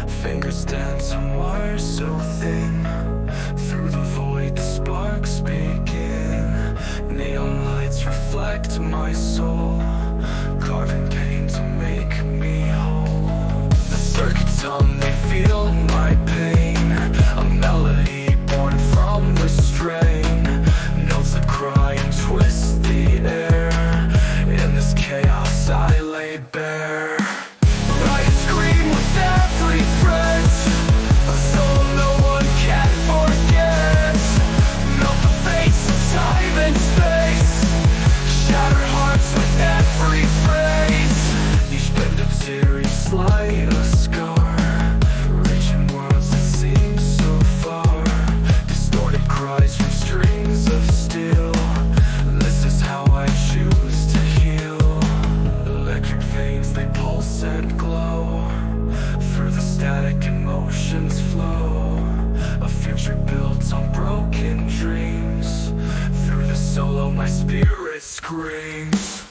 Fingers dance on wires so thin. Through the void the sparks begin. Neon lights reflect my soul, carving pain to make me whole. The circuits hum, they feel my pain. A melody born from the strain. Notes that cry and twist the air. In this chaos I lay bare. I scream with every breath, a soul no one can forget. Melt the face of time and space, shatter hearts with every phrase. Each bend of tear, each slight a scar, reaching worlds that seem so far. Distorted cries from strings of steel. This is how I choose to heal. Electric veins, they pulse and glow. Through the static emotions flow. A future built on broken dreams. Through the solo my spirit screams.